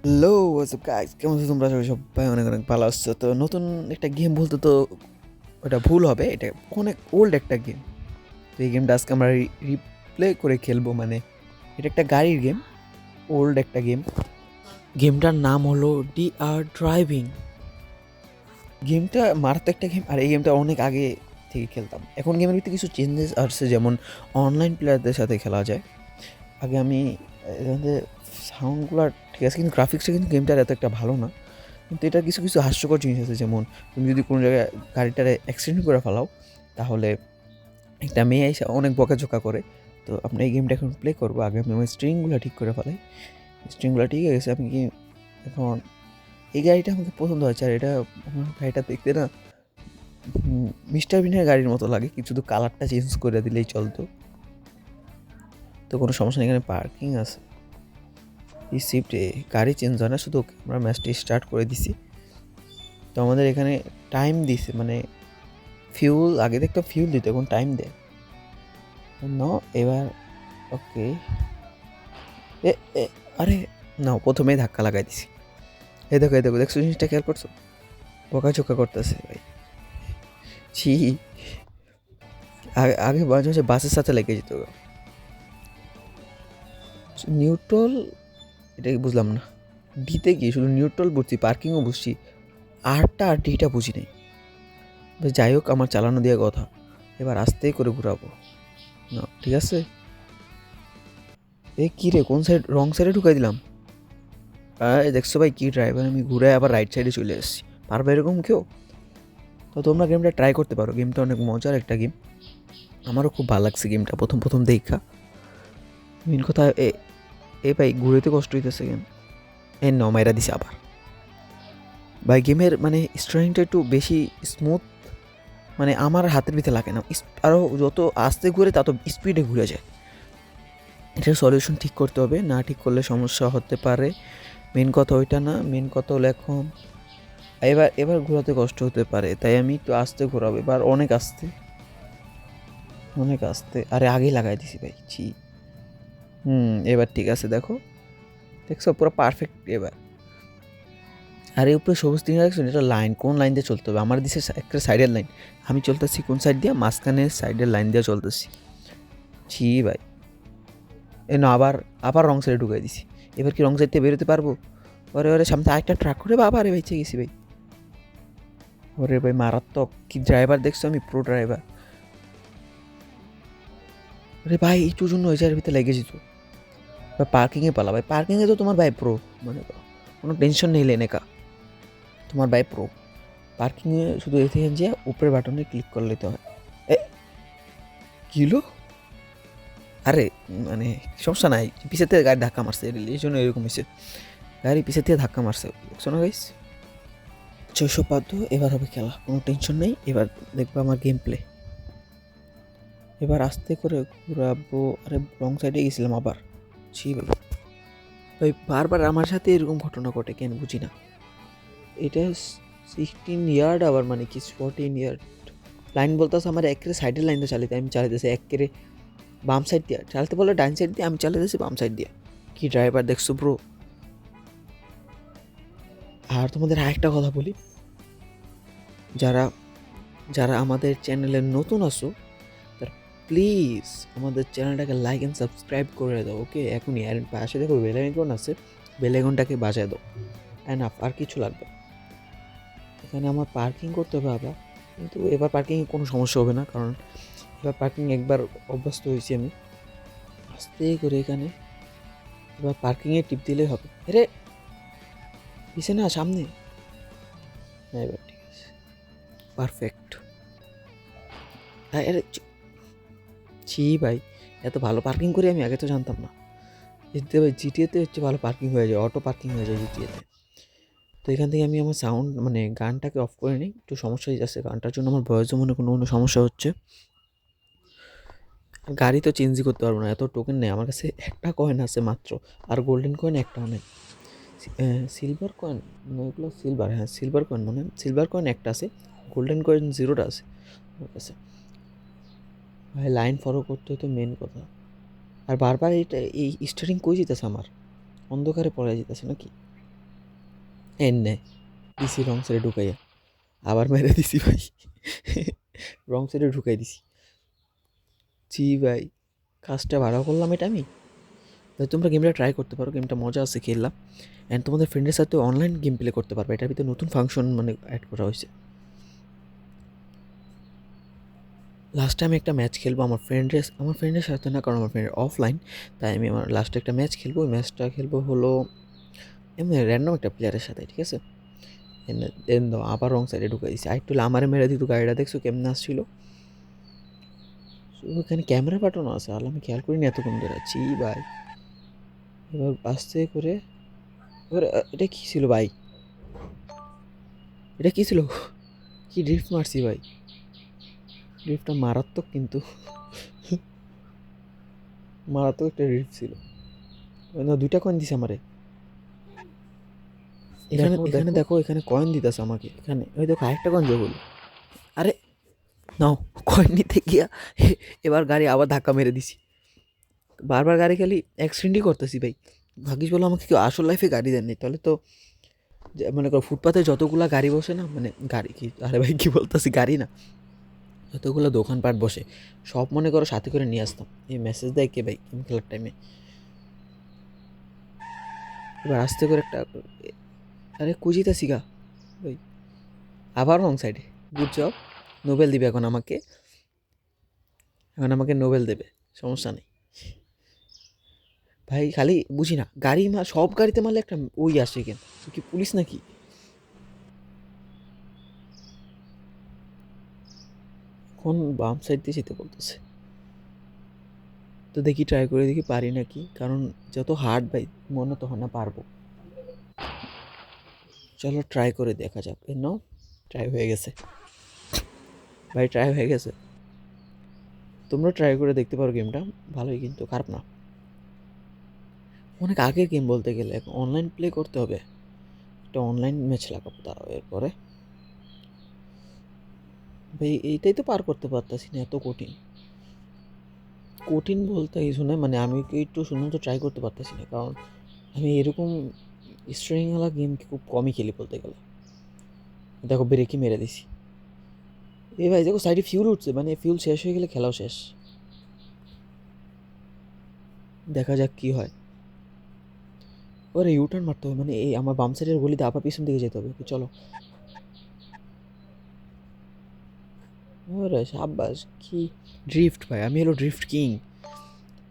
Hello WhatsApp guys, কেমন আছো তোমরা? সবাই অনেক অনেক ভালো আছো। তো নতুন একটা গেম বলতে তো ওটা ভুল হবে, এটা অনেক ওল্ড একটা গেম। তো এই গেমটা আজকে আমরা রিপ্লে করে খেলবো। মানে এটা একটা গাড়ির গেম, ওল্ড একটা গেম। গেমটার নাম হলো ডিআর ড্রাইভিং। গেমটা মারাত্মক একটা গেম, আর এই গেমটা অনেক আগে থেকে খেলতাম। এখন গেমের ভিতরে কিছু চেঞ্জেস আসছে, যেমন অনলাইন প্লেয়ারদের সাথে খেলা যায়। আগে আমি সাউন্ডগুলো ঠিক আছে, কিন্তু গ্রাফিক্সটা কিন্তু গেমটার এত একটা ভালো না। কিন্তু এটার কিছু কিছু হাস্যকর জিনিস আছে, যেমন তুমি যদি কোনো জায়গায় গাড়িটারে অ্যাক্সিডেন্ট করে ফেলাও, তাহলে একটা মেয়ে এসে অনেক বকাঝকা করে। তো আপনি এই গেমটা এখন প্লে করবো, আগে আমি আমার স্ট্রিংগুলো ঠিক করে ফেলাই। স্ট্রিংগুলো ঠিক হয়ে গেছে। আমি কি এখন এই গাড়িটা আমাকে পছন্দ হয়েছে, আর এটা আমার গাড়িটা দেখতে না মিস্টার বিনের গাড়ির মতো লাগে, কিছু তো কালারটা চেঞ্জ করে দিলেই চলতো। তো কোনো সমস্যা নেই, এখানে পার্কিং আছে। এই শিফটে গাড়ি চেঞ্জ হয় না, শুধু আমরা ম্যাচটি স্টার্ট করে দিছি। তো আমাদের এখানে টাইম দিছে, মানে ফিউল আগে দেখতো ফিউল দিত, এখন টাইম দেয় ন। এবার ওকে, এ এ আরে না, প্রথমেই ধাক্কা লাগাই দিছি। এই দেখো দেখছো জিনিসটা খেয়াল করছো? বকাঝকা করতেছে ভাই। ছি, আগে আগে মাঝে মাঝে বাসের সাথে লেগে যেত। নিউট্রাল, এটা কি বুঝলাম না। ডিতে গিয়ে শুধু নিউট্রাল বুঝছি, পার্কিংও বুঝছি, আরটা আর ডিটা বুঝি নাই। যাই হোক, আমার চালানো দিয়ে কথা। এবার আস্তে করে ঘুরাবো না, ঠিক আছে? এ কী রে, কোন সাইড, রং সাইডে ঢুকাই দিলাম। দেখছো ভাই কি ড্রাইভার, আমি ঘুরে আবার রাইট সাইডে চলে এসেছি। পারবে এরকম কেউ? তো তোমরা গেমটা ট্রাই করতে পারো, গেমটা অনেক মজার একটা গেম। আমারও খুব ভালো লাগছে গেমটা প্রথম প্রথম দেখা। মেন কথা এ এ ভাই ঘুরেতে কষ্ট হইতেছে গেম। এ ন মাইরা দিছে আবার। ভাই গেমের মানে স্টারিংটা একটু বেশি স্মুথ, মানে আমার হাতের ভিতরে লাগে না। আরও যত আস্তে ঘুরে তত স্পিডে ঘুরে যায়। এটার সলিউশন ঠিক করতে হবে, না ঠিক করলে সমস্যা হতে পারে। মেন কথা ওইটা না, মেন কথা হলো এখন এবার এবার ঘোরাতে কষ্ট হতে পারে, তাই আমি একটু আস্তে ঘোরাবো। এবার অনেক আস্তে, অনেক আস্তে। আরে আগেই লাগাই দিছি ভাই, ছি। এবার ঠিক আছে, দেখো, দেখছো পুরো পারফেক্ট এবার। আর এই উপরে সবুজ তিন রাখছেন, এটা লাইন, কোন লাইন দিয়ে চলতে হবে? আমার দিছে একটা সাইডের লাইন, আমি চলতেছি কোন সাইড দিয়ে? মাঝখানের সাইডের লাইন দিয়ে চলতেছি। ছি ভাই, এ না, আবার আবার রং সাইডে ঢুকাই দিছি। এবার কি রং সাইড দিয়ে বেরোতে পারবো? ওরে ওরে, সামনে আরেকটা ট্রাক করে, বাবা রে বেঁচে গেছি ভাই। ওরে ভাই মারাত্মক কি ড্রাইভার দেখছো, আমি প্রো ড্রাইভার। আরে ভাই একটু জন্য ওই জায়গার ভিতরে লেগে যেত। ভাই পার্কিংয়ে পালা, ভাই পার্কিংয়ে তো তোমার ভাই প্রো, মানে কোনো টেনশন নেই লেনে কা, তোমার ভাই প্রো। পার্কিংয়ে শুধু এতে যে উপরের বাটনে ক্লিক করে নিতে হয়। এ কিলো, আরে মানে সমস্যা নাই, পিছের থেকে গাড়ি ধাক্কা মারছে, এই জন্য এরকম হয়েছে। গাড়ি পিছের থেকে ধাক্কা মারছে, দেখছো না গাইস? 600 এবার হবে খেলা, কোনো টেনশন নেই। এবার দেখবো আমার গেম প্লে। এবার আস্তে করে ঘুরাবো। আরে রং সাইডে গেছিলাম আবার, ছি ভাই। ভাই বারবার আমার সাথে এরকম ঘটনা ঘটে, কেন বুঝি না। এটা 16 ইয়ার্ড, আবার মানে কি 14 ইয়ার্ড লাইন বলতেছে আমার। একেরে সাইডের লাইনটা চালিয়ে আমি চালাইতেছি, একেরে বাম সাইড দিয়ে চালাতে বলে ডাইন সাইড দিয়ে, আমি চালাইতেছি বাম সাইড দিয়ে। কি ড্রাইভার দেখছো ব্রো। আর তোমাদের আরেকটা কথা বলি, যারা যারা আমাদের চ্যানেলে নতুন আসো, তারা প্লিজ আমাদের চ্যানেলটাকে লাইক অ্যান্ড সাবস্ক্রাইব করে দাও, ওকে? এখনই। আর পাশে দেখো বেল আইকন আছে, বেল আইকনটাকে বাজায় দাও। অ্যান্ড আর কিছু লাগবে। এখানে আমার পার্কিং করতে হবে আবার, কিন্তু এবার পার্কিংয়ে কোনো সমস্যা হবে না, কারণ এবার পার্কিং একবার অভ্যস্ত হয়েছি আমি। আস্তে করে এখানে এবার পার্কিংয়ে টিপ দিলেই হবে। আরে পিছে না, সামনে। হ্যাঁ এবার ঠিক আছে, পারফেক্ট। আরে ছি ভাই, এত ভালো পার্কিং করি আমি, আগে তো জানতাম না। এতে ভাই জিটিএতে হচ্ছে ভালো পার্কিং হয়ে যায়, অটো পার্কিং হয়ে যায় জিটিএতে। তো এখান থেকে আমি আমার সাউন্ড মানে গানটাকে অফ করে নিই, একটু সমস্যা হয়ে যাচ্ছে গানটার জন্য, আমার ভয়েসও মনে কোনো কোনো সমস্যা হচ্ছে। গাড়ি তো চেঞ্জই করতে পারবো না, এত টোকেন নেই আমার কাছে, একটা কয়েন আছে মাত্র। আর গোল্ডেন কয়েন একটাও নেই। সিলভার কয়েন, ওইগুলো সিলভার, হ্যাঁ সিলভার কয়েন, মানে সিলভার কয়েন একটা আছে, গোল্ডেন কয়েন জিরোটা আছে আমার কাছে। ভাই লাইন ফলো করতে হতো মেন কথা। আর বারবার এই স্টারিং কই যেতেছে আমার, অন্ধকারে পড়ে যেতেছে নাকি? এনে দিছি রং সাইডে ঢুকাইয়া, আবার মেরে দিছি ভাই, রং সাইডে ঢুকাই দিছি। জি ভাই, কাজটা ভালো করলাম এটা আমি। তাই তোমরা গেমটা ট্রাই করতে পারো, গেমটা মজা আছে খেললাম। অ্যান্ড তোমাদের ফ্রেন্ডের সাথে অনলাইন গেম প্লে করতে পারবে, এটার ভিতরে নতুন ফাংশন মানে অ্যাড করা হয়েছে। লাস্টে আমি একটা ম্যাচ খেলবো আমার ফ্রেন্ডের সাথে না, কারণ আমার ফ্রেন্ডের অফলাইন। তাই আমি আমার লাস্টে একটা ম্যাচ খেলবো, ওই ম্যাচটা খেলবো হলো এমনি র্যান্ডম একটা প্লেয়ারের সাথে, ঠিক আছে? দেন দাও আবার রং সাইডে ঢুকাই দিছি, আর একটু লামারে মেরে দিত। গাড়িটা দেখছো কেমনে আসছিল? ওখানে ক্যামেরা পাঠানো আছে, আর আমি খেয়াল করিনি এতক্ষণ ধরে। ছি ভাই, এবার আস্তে করে এবার এটা কী ছিল ভাই? এটা কী ছিল? কি ড্রিফট মারছি ভাই, ড্রিফটটা মারাত্মক, কিন্তু মারাত্মক একটা ড্রিফট ছিল। না, 2টা কয়েন দিছে আমারে। এখানে এখানে দেখো, এখানে কয়েন দিতেছে আমাকে, এখানে ওই দেখো আরেকটা কয়েন যোগ হলো। আরে নাও, কয়েন নিতে গিয়া এবার গাড়ি আবার ধাক্কা মেরে দিছি। বারবার গাড়ি খালি অ্যাক্সিডেন্টই করতেছি ভাই। ভাগ্যিস বলো আমাকে কেউ আসল লাইফে গাড়ি দেননি, তাহলে তো মনে করো ফুটপাতে যতগুলা গাড়ি বসে না, মানে গাড়ি কি, আরে ভাই কী বলতেছি, গাড়ি না, যতগুলো দোকানপাট বসে সব মনে করো সাথে করে নিয়ে আসতাম। এই মেসেজ দেয় কে ভাই গেম খেলার টাইমে? এবার আস্তে করে একটা, আরে কুজিতা সিগা ভাই, আবার রং সাইডে। গুড জব, নোবেল দিবে এখন আমাকে, নোবেল দেবে, সমস্যা নেই ভাই। খালি বুঝি না, গাড়ি সব গাড়িতে মারলে একটা ওই আসে কেন? তুই কি পুলিশ নাকি? কোন বাম সাইড দিয়ে যেতে বলতেছে? তো দেখি, ট্রাই করে দেখি পারি নাকি, কারণ যত হার্ড ভাই মনে তো হয় না পারবো। চলো ট্রাই করে দেখা যাক। নাও, ট্রাই হয়ে গেছে ভাই, ট্রাই হয়ে গেছে। তোমরা ট্রাই করে দেখতে পারো, গেমটা ভালোই, কিন্তু খারাপ না। অনেক আগের গেম বলতে গেলে, এখন অনলাইন প্লে করতে হবে। একটা অনলাইন ম্যাচ লাগাবো, তারাও এরপরে। ভাই এইটাই তো পার করতে পারতাছি না, এত কঠিন। কঠিন বলতে কিছু না, মানে আমি একটু শুধুমাত্র ট্রাই করতে পারতেছি না, কারণ আমি এরকম স্ট্রিংওয়ালা গেম খুব কমই খেলি বলতে গেলে। দেখো ব্রেকই মেরে দিছি। এই ভাই দেখো সাইডে ফিউল উঠছে, মানে ফিউল শেষ হয়ে গেলে খেলাও শেষ। দেখা যাক কি হয়। ওরে ইউটার্ন মারতে হবে, মানে এই আমার বাম সাইডের গলিতে আবার পিছন দিকে যেতে হবে। চলো। ওরে সাব্বাস, কি ড্রিফট ভাই, আমি হলো drift king,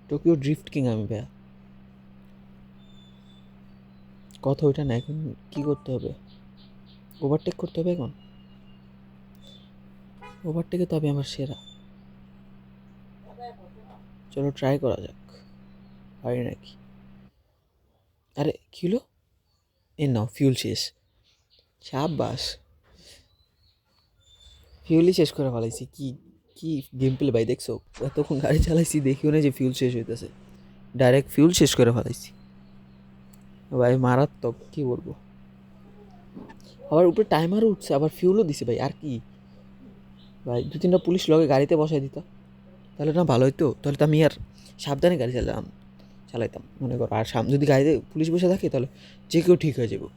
Tokyo drift king আমি ভাইয়া। কথা ওইটা না, এখন কি করতে হবে? ওভারটেক করতে হবে এখন। ওভারটেকে তো আমি আমার সেরা। চলো ট্রাই করা যাক, পারি নাকি। আরে কি হলো? এ নাও, ফিউল শেষ। সাব্বাস, ফিউলই শেষ করে ফেলাইছি। কি কি গেম প্লে ভাই, দেখছো? এতক্ষণ গাড়ি চালাইছি, দেখিও না যে ফিউল শেষ হইতেছে, ডাইরেক্ট ফিউল শেষ করে ফেলাইছি ভাই, মারাত্মক, কি বলবো। আবার উপরে টাইমারও উঠছে, আবার ফিউলও দিছে ভাই, আর কি ভাই। 2-3টা পুলিশ লগে গাড়িতে বসাই দিত, তাহলে না ভালো হইতো, তাহলে তো আমি আর সাবধানে গাড়ি চালাইতাম মনে করো। আর সামনে যদি গাড়িতে পুলিশ বসে থাকে, তাহলে যে কেউ ঠিক হয়ে যাবো।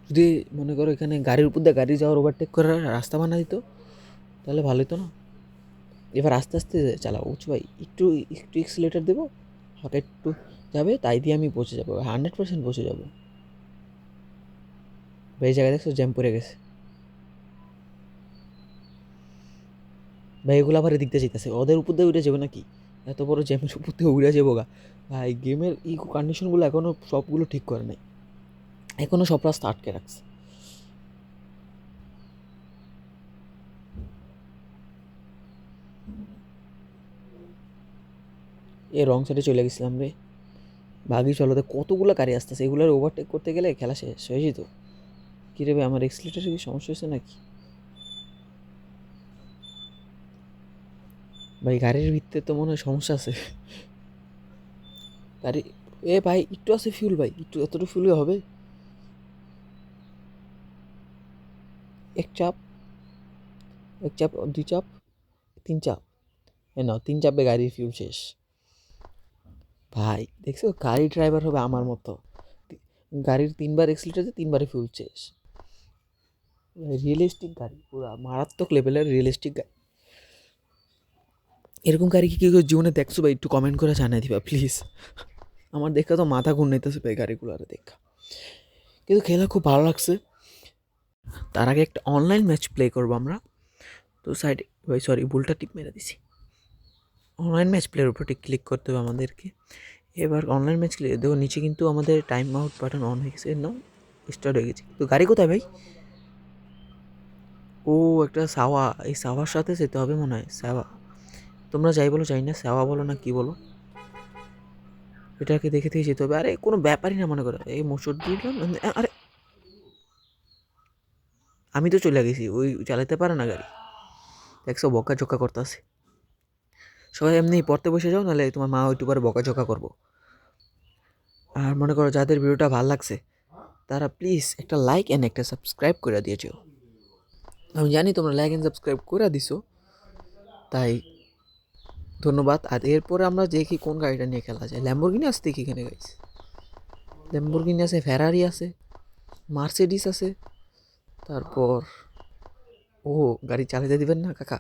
যদি মনে করো এখানে গাড়ির উপর দিয়ে গাড়ি যাওয়ার ওভারটেক করার রাস্তা বানা দিত, তাহলে ভালো হতো না? এবার আস্তে আস্তে চালাবো, বুঝছো ভাই, একটু একটু এক্সিলেটার দেবো, হালকা একটু যাবে, তাই দিয়ে আমি পৌঁছে যাবো, 100% পৌঁছে যাবো ভাই। এই জায়গায় দেখছো জ্যাম পড়ে গেছে ভাই, এগুলো আবার এদিক দিয়ে যেতেছে, ওদের উপর দিয়ে উঠে যাবে নাকি? এত বড় জ্যামের উপর দিয়ে উড়ে যাবো গা ভাই। গেমের এই কন্ডিশনগুলো এখনও সবগুলো ঠিক করে নাই, এখনও সব রাস্তা আটকে রাখছে। এ রং সাইডে চলে গেছিলাম রে, ভাগি। চলো, কতগুলো গাড়ি আসতেছে, এগুলোর ওভারটেক করতে গেলে খেলা শেষ হয়ে যেত। কী রে ভাই, আমার এক্সিলেটারে কি সমস্যা হয়েছে নাকি ভাই? গাড়ির ভিতরে তো মনে হয় সমস্যা আছে। গাড়ি, এ ভাই একটু আছে ফিউল ভাই, একটু, এতটুকু ফিউলে হবে? এক চাপ, এক চাপ, 2 চাপ, 3 চাপ। এ নাও, 3 চাপে গাড়ির ফিউল শেষ। ভাই দেখছো গাড়ি ড্রাইভার হবে আমার মতো, গাড়ির 3বার এক্সিলেটার 3বারে ফিউল শেষ, রিয়েলিস্টিক গাড়ি, পুরো মারাত্মক লেভেলের রিয়েলিস্টিক গাড়ি। এরকম গাড়ি কি কেউ জীবনে দেখছো ভাই? একটু কমেন্ট করে জানাই দিবা প্লিজ। আমার দেখা তো মাথা ঘুরনাইতেছে ভাই গাড়িগুলো আর দেখা, কিন্তু খেলা খুব ভালো লাগছে। তার আগে একটা অনলাইন ম্যাচ প্লে করবো আমরা। তো সাইডে ভাই সরি ভুলটা টিপ মেরে দিছি, অনলাইন ম্যাচ প্লের উপর ক্লিক করতে হবে আমাদেরকে। এবার অনলাইন ম্যাচ ক্লিক দেখো নিচে কিন্তু আমাদের টাইম আউট বাটন অন হয়ে গেছে, নাও স্টার্ট হয়ে গেছে। তো গাড়ি কোথায় ভাই? ও একটা সাওয়া, এই সাওয়ার সাথে যেতে হবে মনে হয়, সাওয়া। তোমরা যাই বলো যাই না, সাওয়া বলো না কি বলো, এটাকে দেখে থেকে যেতে হবে। আরে কোনো ব্যাপারই না মনে করো, এই মোচড় দিলাম। আরে আমি তো চলে গেছি, ওই চালাতে পারে না গাড়ি, দেখছো বকা ঝোকা করতেছে। সবাই এমনি পড়তে বসে যাও, নাহলে তোমার মা একটু পরে বকাঝকা করবো। আর মনে করো যাদের ভিডিওটা ভালো লাগছে তারা প্লিজ একটা লাইক অ্যান্ড একটা সাবস্ক্রাইব করে দিয়েছো। আমি জানি তোমরা লাইক অ্যান্ড সাবস্ক্রাইব করে দিছো, তাই ধন্যবাদ। আর এরপরে আমরা দেখি কোন গাড়িটা নিয়ে খেলা যায়। ল্যাম্বরগিনি আসতে দেখি এখানে গাইস, ল্যাম্বরগিনি আছে, ফেরারি আছে, মার্সিডিস আছে, তারপর ও গাড়ি চালাতে দিবেন না কাকা,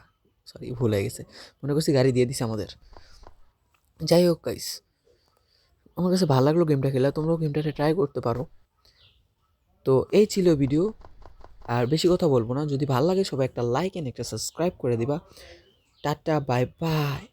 সরি ভুল হয়ে গেছে, মনে করছি গাড়ি দিয়ে দিছে আমাদের। যাই হোক গাইস, আমার কাছে ভালো লাগলো গেমটা খেলা, তোমরাও গেমটাতে ট্রাই করতে পারো। তো এই ছিল ভিডিও, আর বেশি কথা বলবো না। যদি ভালো লাগে সবাই একটা লাইক অ্যান্ড একটা সাবস্ক্রাইব করে দিবা। Tata bye bye.